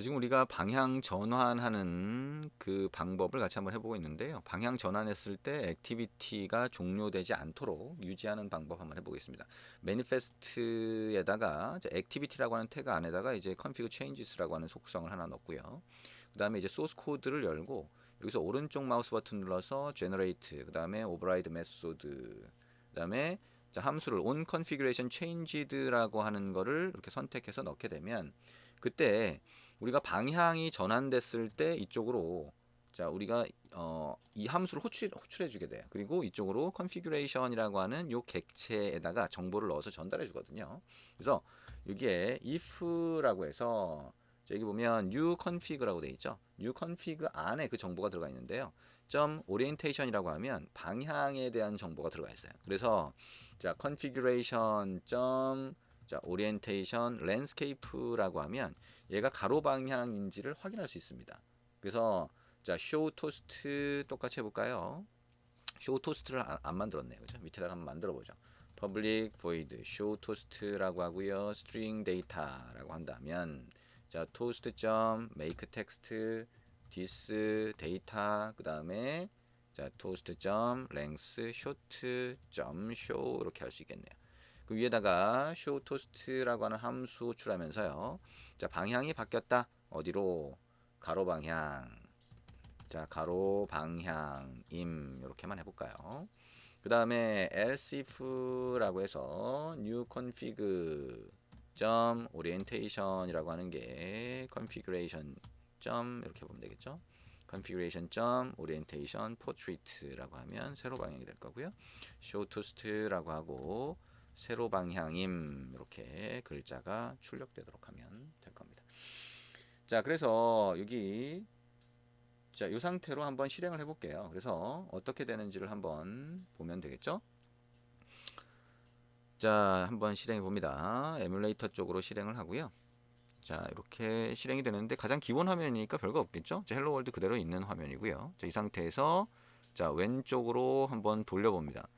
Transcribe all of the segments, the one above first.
지금 우리가 방향 전환하는 그 방법을 같이 한번 해보고 있는데요. 방향 전환했을 때 액티비티가 종료되지 않도록 유지하는 방법 한번 해보겠습니다. 매니페스트에다가 액티비티라고 하는 태그 안에다가 이제 config changes라고 하는 속성을 하나 넣고요. 그 다음에 이제 소스 코드를 열고 여기서 오른쪽 마우스 버튼 눌러서 generate, 그 다음에 override method, 그 다음에 함수를 on configuration changed라고 하는 거를 이렇게 선택해서 넣게 되면 그때 우리가 방향이 전환됐을 때 이쪽으로 우리가 이 함수를 호출해 주게 돼요. 그리고 이쪽으로 configuration이라고 하는 요 객체에다가 정보를 넣어서 전달해 주거든요. 그래서 여기에 if라고 해서 여기 보면 new config라고 되어 있죠. new config 안에 그 정보가 들어가 있는데요. orientation이라고 하면 방향에 대한 정보가 들어가 있어요. 그래서 configuration orientation landscape라고 하면 얘가 가로 방향인지를 확인할 수 있습니다. 그래서 show toast 똑같이 해볼까요? show toast를 안 만들었네요. 그죠? 밑에다가 한번 만들어 보죠. public void show toast라고 하고요. string data라고 한다면 toast make text this data 그 다음에 toast length short show 이렇게 할 수 있겠네요. 그 위에다가 show toast라고 하는 함수 호출하면서요. 방향이 바뀌었다. 어디로? 가로 방향. 가로 방향임 이렇게만 해볼까요? 그 다음에 else if라고 해서 new config orientation이라고 하는 게 configuration 이렇게 보면 되겠죠? configuration orientation portrait라고 하면 세로 방향이 될 거고요. show toast라고 하고 세로 방향임 이렇게 글자가 출력되도록 하면 될 겁니다. 그래서 여기 이 상태로 한번 실행을 해볼게요. 그래서 어떻게 되는지를 한번 보면 되겠죠? 한번 실행해 봅니다. 에뮬레이터 쪽으로 실행을 하고요. 이렇게 실행이 되는데 가장 기본 화면이니까 별거 없겠죠? 헬로 월드 그대로 있는 화면이고요. 이 상태에서 왼쪽으로 한번 돌려봅니다.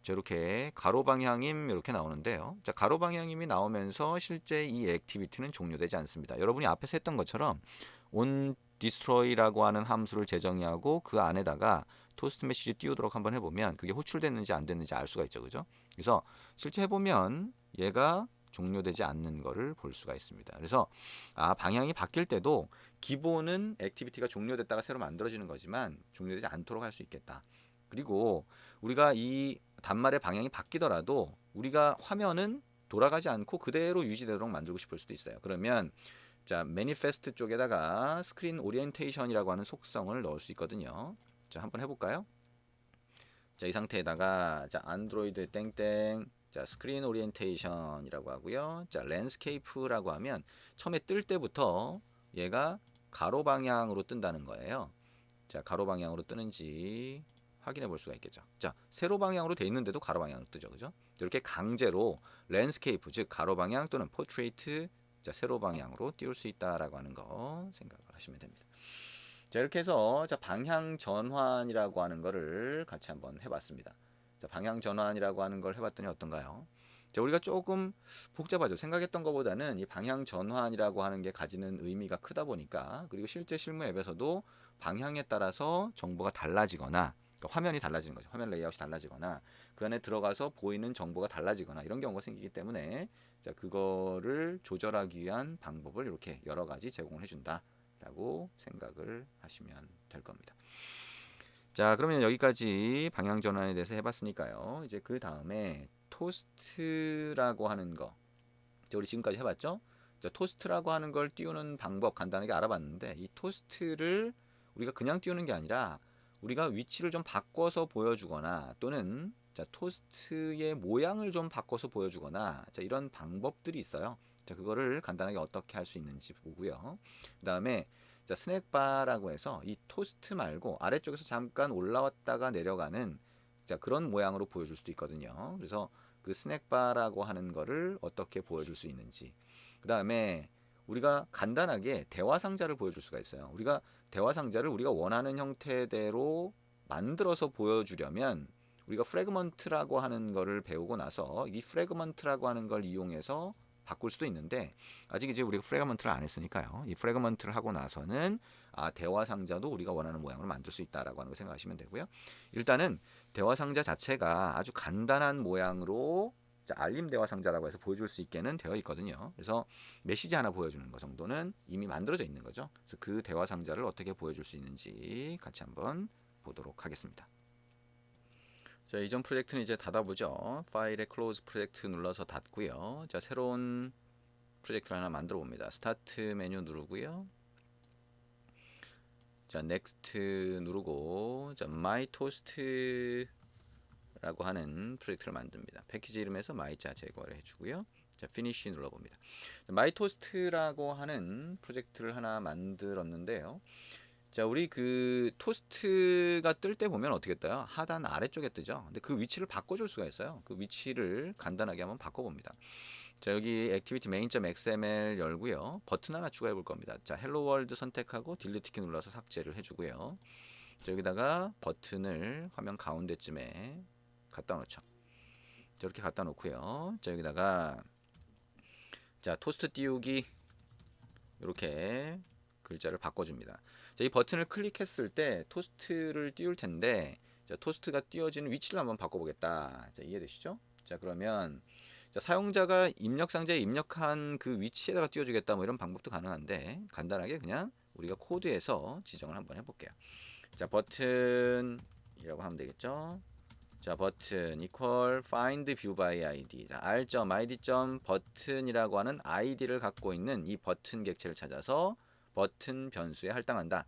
이렇게 가로 방향임 이렇게 나오는데요. 가로 방향임이 나오면서 실제 이 액티비티는 종료되지 않습니다. 여러분이 앞에서 했던 것처럼 on destroy라고 하는 함수를 재정의하고 그 안에다가 토스트 메시지 띄우도록 한번 해보면 그게 호출됐는지 안 됐는지 알 수가 있죠. 그죠? 그래서 실제 해보면 얘가 종료되지 않는 것을 볼 수가 있습니다. 그래서 방향이 바뀔 때도 기본은 액티비티가 종료됐다가 새로 만들어지는 거지만 종료되지 않도록 할 수 있겠다. 그리고 우리가 이 단말의 방향이 바뀌더라도 우리가 화면은 돌아가지 않고 그대로 유지되도록 만들고 싶을 수도 있어요. 그러면 매니페스트 쪽에다가 스크린 오리엔테이션이라고 하는 속성을 넣을 수 있거든요. 한번 해볼까요? 이 상태에다가 안드로이드 땡땡 스크린 오리엔테이션이라고 하고요. 랜스케이프라고 하면 처음에 뜰 때부터 얘가 가로 방향으로 뜬다는 거예요. 가로 방향으로 뜨는지 확인해 볼 수가 있겠죠. 세로 방향으로 돼 있는데도 가로 방향으로 뜨죠. 그죠? 이렇게 강제로 랜스케이프 즉 가로 방향 또는 포트레이트 세로 방향으로 띄울 수 있다라고 하는 거 생각을 하시면 됩니다. 이렇게 해서 방향 전환이라고 하는 거를 같이 한번 해봤습니다. 방향 전환이라고 하는 걸 해봤더니 어떤가요? 우리가 조금 복잡하죠. 생각했던 것보다는 이 방향 전환이라고 하는 게 가지는 의미가 크다 보니까 그리고 실제 실무 앱에서도 방향에 따라서 정보가 달라지거나 그러니까 화면이 달라지는 거죠. 화면 레이아웃이 달라지거나 그 안에 들어가서 보이는 정보가 달라지거나 이런 경우가 생기기 때문에 그거를 조절하기 위한 방법을 이렇게 여러 가지 제공을 해준다. 라고 생각을 하시면 될 겁니다. 그러면 여기까지 방향 전환에 대해서 해봤으니까요. 이제 그 다음에 토스트라고 하는 거. 우리 지금까지 해봤죠? 토스트라고 하는 걸 띄우는 방법 간단하게 알아봤는데 이 토스트를 우리가 그냥 띄우는 게 아니라 우리가 위치를 좀 바꿔서 보여주거나 또는 토스트의 모양을 좀 바꿔서 보여주거나 이런 방법들이 있어요. 그거를 간단하게 어떻게 할 수 있는지 보고요. 그 다음에 스낵바라고 해서 이 토스트 말고 아래쪽에서 잠깐 올라왔다가 내려가는 그런 모양으로 보여줄 수도 있거든요. 그래서 그 스낵바라고 하는 거를 어떻게 보여줄 수 있는지. 그 다음에 우리가 간단하게 대화 상자를 보여줄 수가 있어요. 우리가 대화 상자를 우리가 원하는 형태대로 만들어서 보여주려면 우리가 프래그먼트라고 하는 거를 배우고 나서 이 프래그먼트라고 하는 걸 이용해서 바꿀 수도 있는데 아직 이제 우리가 프래그먼트를 안 했으니까요. 이 프래그먼트를 하고 나서는 대화 상자도 우리가 원하는 모양으로 만들 수 있다라고 하는 거 생각하시면 되고요. 일단은 대화 상자 자체가 아주 간단한 모양으로 알림 대화 상자라고 해서 보여줄 수 있게는 되어 있거든요. 그래서 메시지 하나 보여주는 것 정도는 이미 만들어져 있는 거죠. 그래서 그 대화 상자를 어떻게 보여줄 수 있는지 같이 한번 보도록 하겠습니다. 자, 이전 프로젝트는 이제 닫아보죠. 파일에 클로즈 프로젝트 눌러서 닫고요. 자, 새로운 프로젝트를 하나 만들어 봅니다. 스타트 메뉴 누르고요. 자, 넥스트 누르고 자, 마이 토스트라고 하는 프로젝트를 만듭니다. 패키지 이름에서 마이자 제거를 해주고요. 자, 피니쉬 눌러봅니다. 마이 토스트라고 하는 프로젝트를 하나 만들었는데요. 자, 우리 그 토스트가 뜰 때 보면 어떻게 떠요? 하단 아래쪽에 뜨죠. 근데 그 위치를 바꿔줄 수가 있어요. 그 위치를 간단하게 한번 바꿔봅니다. 자, 여기 액티비티 main.xml 열고요. 버튼 하나 추가해 볼 겁니다. 자, 헬로 월드 선택하고 딜리트 키 눌러서 삭제를 해주고요. 자, 여기다가 버튼을 화면 가운데쯤에 갖다 놓죠. 자, 이렇게 갖다 놓고요. 자, 여기다가 자, 토스트 띄우기 이렇게 글자를 바꿔줍니다. 자, 이 버튼을 클릭했을 때 토스트를 띄울 텐데 자, 토스트가 띄워지는 위치를 한번 바꿔보겠다. 자, 이해되시죠? 자, 그러면 자, 사용자가 입력 상자에 입력한 그 위치에다가 띄워주겠다 뭐 이런 방법도 가능한데 간단하게 그냥 우리가 코드에서 지정을 한번 해볼게요. 자, 버튼이라고 하면 되겠죠. 자, 버튼 equal find view by id. 자, r.id.button이라고 하는 id를 갖고 있는 이 버튼 객체를 찾아서 버튼 변수에 할당한다.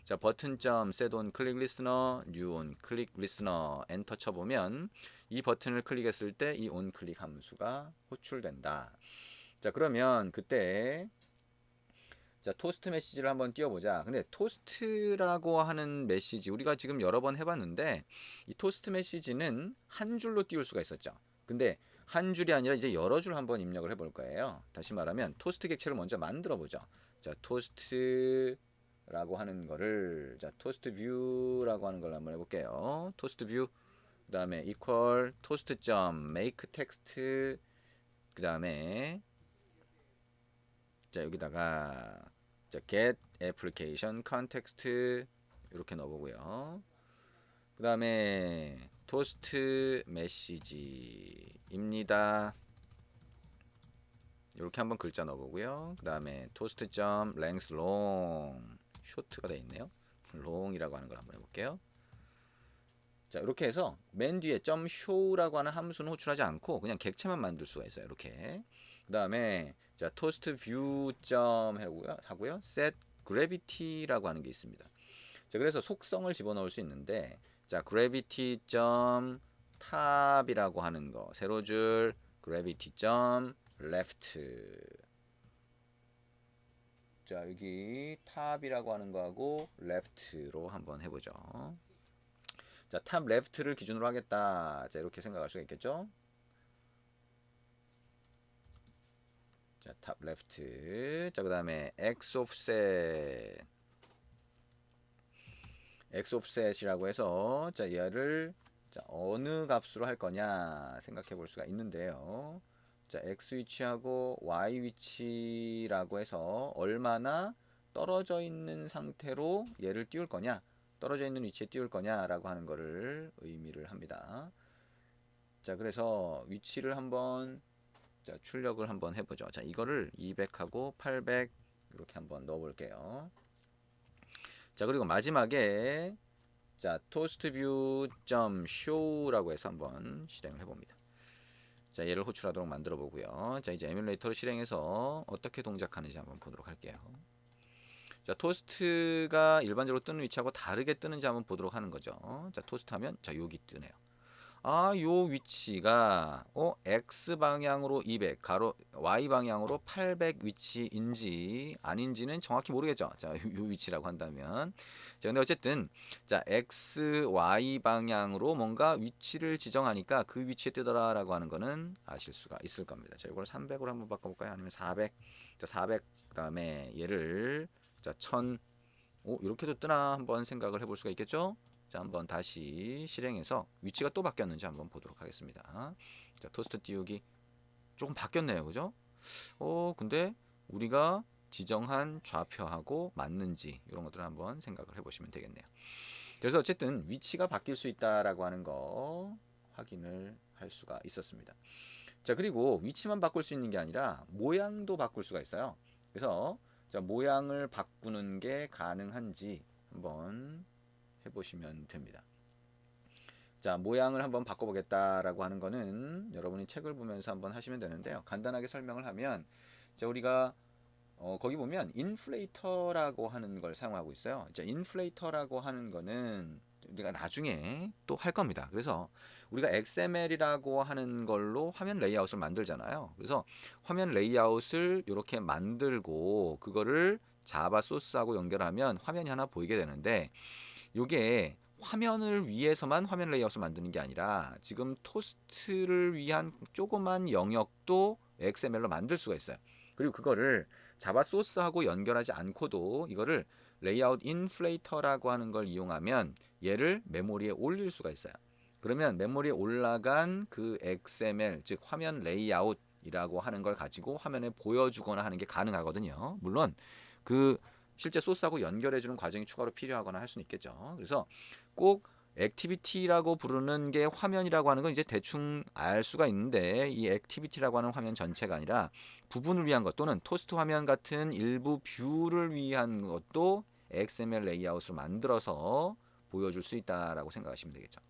자, 버튼.set on click listener, new on click listener 엔터 쳐보면 이 버튼을 클릭했을 때 이 on click 함수가 호출된다. 자, 그러면 그때 자, 토스트 메시지를 한번 띄워보자. 근데 토스트라고 하는 메시지 우리가 지금 여러 번 해봤는데 이 토스트 메시지는 한 줄로 띄울 수가 있었죠. 근데 한 줄이 아니라 이제 여러 줄 한번 입력을 해볼 거예요. 다시 말하면 토스트 객체를 먼저 만들어 보죠. 자, 토스트라고 하는 거를 자, 토스트 뷰라고 하는 걸 한번 해볼게요. 토스트 뷰 그 다음에 equal toast.make text 그 다음에 자, 여기다가 자, get application context 이렇게 넣어보고요. 그 다음에 토스트 메시지입니다. 이렇게 한번 글자 넣어보고요. 그 다음에 toast.length long 쇼트가 되어 있네요. long이라고 하는 걸 한번 해볼게요. 자, 이렇게 해서 맨 뒤에 .show라고 하는 함수는 호출하지 않고 그냥 객체만 만들 수가 있어요. 이렇게. 그 다음에 자, toast view 하고요. set gravity라고 하는 게 있습니다. 자, 그래서 속성을 집어넣을 수 있는데 자, gravity top이라고 하는 거 세로줄 gravity left 자, 여기 top이라고 하는 거하고 left로 한번 해보죠. 자, 탑 레프트를 기준으로 하겠다. 자, 이렇게 생각할 수가 있겠죠? 자, 탑 레프트. 자, 그다음에 x offset이라고 해서 자, 얘를 자, 어느 값으로 할 거냐 생각해 볼 수가 있는데요. 자, x 위치하고 y 위치라고 해서 얼마나 떨어져 있는 상태로 얘를 띄울 거냐, 떨어져 있는 위치에 띄울 거냐라고 하는 거를 의미를 합니다. 자, 그래서 위치를 한번 자, 출력을 한번 해보죠. 자, 이거를 200하고 800 이렇게 한번 넣어볼게요. 자, 그리고 마지막에 자, toastview.show라고 해서 한번 실행을 해봅니다. 자, 얘를 호출하도록 만들어 보고요. 자, 이제 에뮬레이터를 실행해서 어떻게 동작하는지 한번 보도록 할게요. 자, 토스트가 일반적으로 뜨는 위치하고 다르게 뜨는지 한번 보도록 하는 거죠. 자, 토스트 하면 자, 여기 뜨네요. 요 위치가 x 방향으로 200, 가로 y 방향으로 800 위치인지 아닌지는 정확히 모르겠죠. 자, 요 위치라고 한다면. 자, 근데 어쨌든 자, x, y 방향으로 뭔가 위치를 지정하니까 그 위치에 뜨더라라고 하는 거는 아실 수가 있을 겁니다. 자, 이걸 300으로 한번 바꿔 볼까요? 아니면 400. 자, 400 그다음에 얘를 자, 1000 이렇게도 뜨나 한번 생각을 해볼 수가 있겠죠? 자, 한번 다시 실행해서 위치가 또 바뀌었는지 한번 보도록 하겠습니다. 자, 토스트 띄우기 조금 바뀌었네요, 그죠? 근데 우리가 지정한 좌표하고 맞는지 이런 것들을 한번 생각을 해보시면 되겠네요. 그래서 어쨌든 위치가 바뀔 수 있다라고 하는 거 확인을 할 수가 있었습니다. 자, 그리고 위치만 바꿀 수 있는 게 아니라 모양도 바꿀 수가 있어요. 그래서 자, 모양을 바꾸는 게 가능한지 한번 해보시면 됩니다. 자, 모양을 한번 바꿔보겠다라고 하는 거는 여러분이 책을 보면서 한번 하시면 되는데요. 간단하게 설명을 하면, 자, 우리가 거기 보면 인플레이터라고 하는 걸 사용하고 있어요. 자, 인플레이터라고 하는 거는 우리가 나중에 또 할 겁니다. 그래서 우리가 XML이라고 하는 걸로 화면 레이아웃을 만들잖아요. 그래서 화면 레이아웃을 이렇게 만들고 그거를 자바 소스하고 연결하면 화면이 하나 보이게 되는데, 이게 화면을 위해서만 화면 레이아웃을 만드는 게 아니라 지금 토스트를 위한 조그만 영역도 XML로 만들 수가 있어요. 그리고 그거를 자바 소스하고 연결하지 않고도 이거를 레이아웃 인플레이터라고 하는 걸 이용하면 얘를 메모리에 올릴 수가 있어요. 그러면 메모리에 올라간 그 XML, 즉 화면 레이아웃이라고 하는 걸 가지고 화면에 보여주거나 하는 게 가능하거든요. 물론 그 실제 소스하고 연결해주는 과정이 추가로 필요하거나 할 수는 있겠죠. 그래서 꼭 액티비티라고 부르는 게 화면이라고 하는 건 이제 대충 알 수가 있는데, 이 액티비티라고 하는 화면 전체가 아니라 부분을 위한 것 또는 토스트 화면 같은 일부 뷰를 위한 것도 XML 레이아웃으로 만들어서 보여줄 수 있다라고 생각하시면 되겠죠.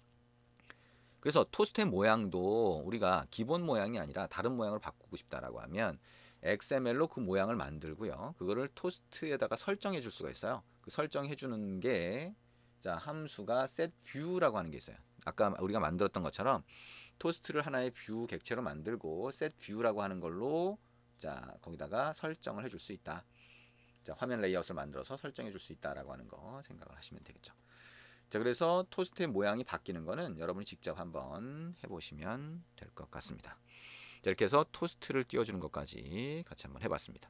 그래서 토스트의 모양도 우리가 기본 모양이 아니라 다른 모양을 바꾸고 싶다라고 하면 XML로 그 모양을 만들고요. 그거를 토스트에다가 설정해 줄 수가 있어요. 그 설정해 주는 게, 자, 함수가 setView라고 하는 게 있어요. 아까 우리가 만들었던 것처럼 토스트를 하나의 뷰 객체로 만들고 setView라고 하는 걸로, 자, 거기다가 설정을 해줄 수 있다. 자, 화면 레이아웃을 만들어서 설정해 줄 수 있다라고 하는 거 생각을 하시면 되겠죠. 자, 그래서 토스트의 모양이 바뀌는 거는 여러분이 직접 한번 해보시면 될 것 같습니다. 자, 이렇게 해서 토스트를 띄워주는 것까지 같이 한번 해봤습니다.